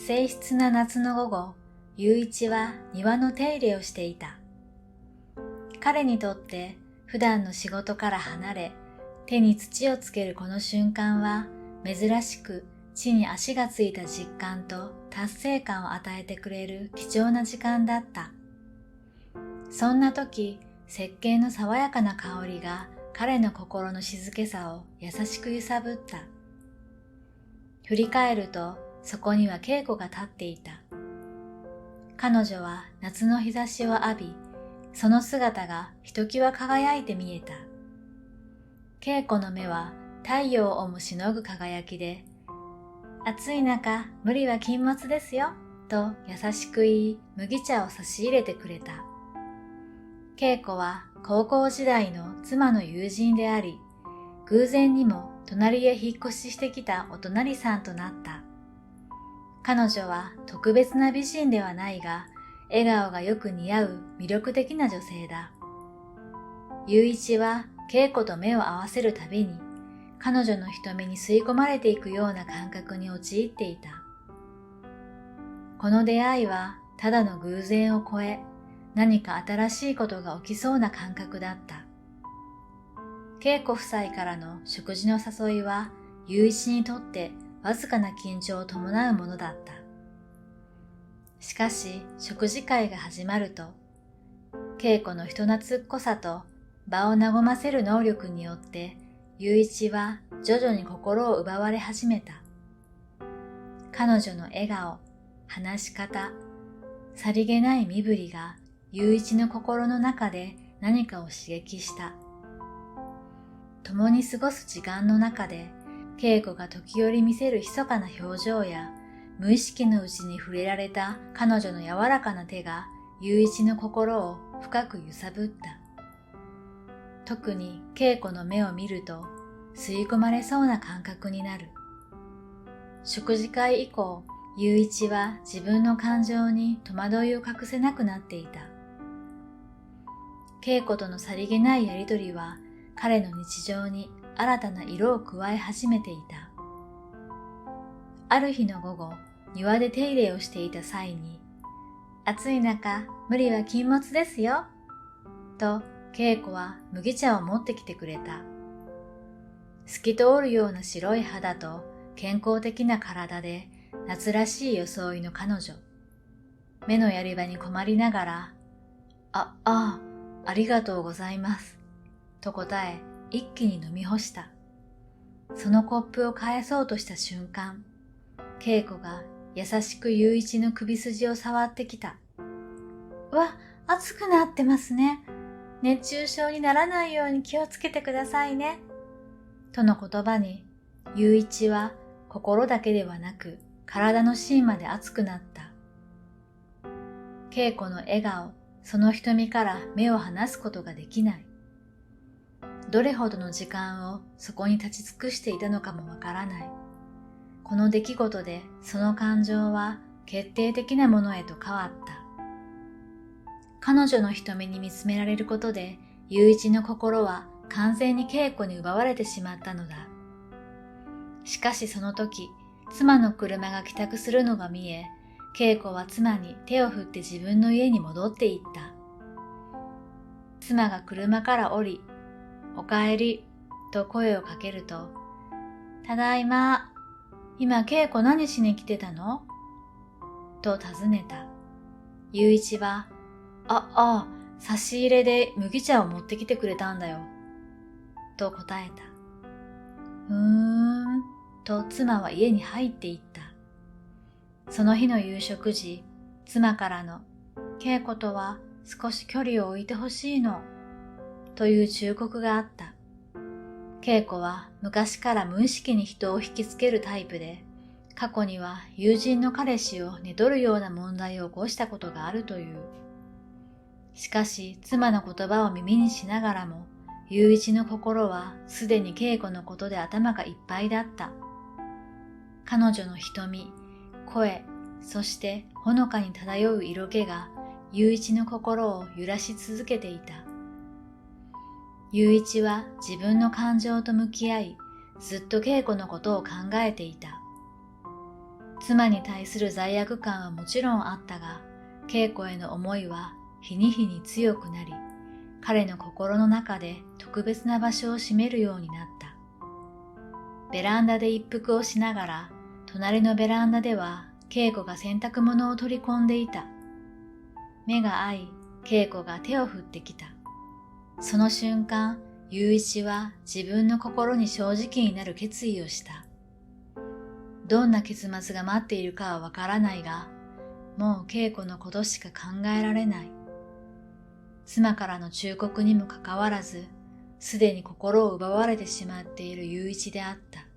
静謐な夏の午後、雄一は庭の手入れをしていた。彼にとって普段の仕事から離れ、手に土をつけるこの瞬間は珍しく地に足がついた実感と達成感を与えてくれる貴重な時間だった。そんな時、石鹸の爽やかな香りが彼の心の静けさを優しく揺さぶった。振り返るとそこには恵子が立っていた。彼女は夏の日差しを浴び、その姿がひときわ輝いて見えた。恵子の目は太陽をもしのぐ輝きで、暑い中無理は禁物ですよ、と優しく言い麦茶を差し入れてくれた。恵子は高校時代の妻の友人であり、偶然にも隣へ引っ越ししてきたお隣さんとなった。彼女は特別な美人ではないが、笑顔がよく似合う魅力的な女性だ。雄一は恵子と目を合わせるたびに、彼女の瞳に吸い込まれていくような感覚に陥っていた。この出会いはただの偶然を超え、何か新しいことが起きそうな感覚だった。恵子夫妻からの食事の誘いは、雄一にとってわずかな緊張を伴うものだった。しかし、食事会が始まると、恵子の人懐っこさと場を和ませる能力によって、雄一は徐々に心を奪われ始めた。彼女の笑顔、話し方、さりげない身振りが雄一の心の中で何かを刺激した。共に過ごす時間の中で、恵子が時折見せる密かな表情や、無意識のうちに触れられた彼女の柔らかな手が雄一の心を深く揺さぶった。特に恵子の目を見ると吸い込まれそうな感覚になる。食事会以降、雄一は自分の感情に戸惑いを隠せなくなっていた。恵子とのさりげないやりとりは彼の日常に新たな色を加え始めていた。ある日の午後、庭で手入れをしていた際に、暑い中、無理は禁物ですよ、と恵子は麦茶を持ってきてくれた。透き通るような白い肌と健康的な体で夏らしい装いの彼女。目のやり場に困りながら、ありがとうございます、と答え、一気に飲み干した。そのコップを返そうとした瞬間、恵子が優しく雄一の首筋を触ってきた。暑くなってますね。熱中症にならないように気をつけてくださいね。との言葉に、雄一は心だけではなく体の芯まで熱くなった。恵子の笑顔、その瞳から目を離すことができない。どれほどの時間をそこに立ち尽くしていたのかもわからない。この出来事でその感情は決定的なものへと変わった。彼女の瞳に見つめられることで、雄一の心は完全に恵子に奪われてしまったのだ。しかしその時、妻の車が帰宅するのが見え、恵子は妻に手を振って自分の家に戻っていった。妻が車から降り、おかえり、と声をかけると、ただいま、今恵子何しに来てたの？と尋ねた。雄一は、差し入れで麦茶を持ってきてくれたんだよ、と答えた。と妻は家に入っていった。その日の夕食時、妻からの、恵子とは少し距離を置いてほしいの、という忠告があった。恵子は昔から無意識に人を引きつけるタイプで、過去には友人の彼氏を寝取るような問題を起こしたことがあるという。しかし妻の言葉を耳にしながらも、雄一の心はすでに恵子のことで頭がいっぱいだった。彼女の瞳、声、そしてほのかに漂う色気が雄一の心を揺らし続けていた。雄一は自分の感情と向き合い、ずっと恵子のことを考えていた。妻に対する罪悪感はもちろんあったが、恵子への思いは日に日に強くなり、彼の心の中で特別な場所を占めるようになった。ベランダで一服をしながら、隣のベランダでは恵子が洗濯物を取り込んでいた。目が合い、恵子が手を振ってきた。その瞬間、雄一は自分の心に正直になる決意をした。どんな結末が待っているかはわからないが、もう恵子のことしか考えられない。妻からの忠告にもかかわらず、すでに心を奪われてしまっている雄一であった。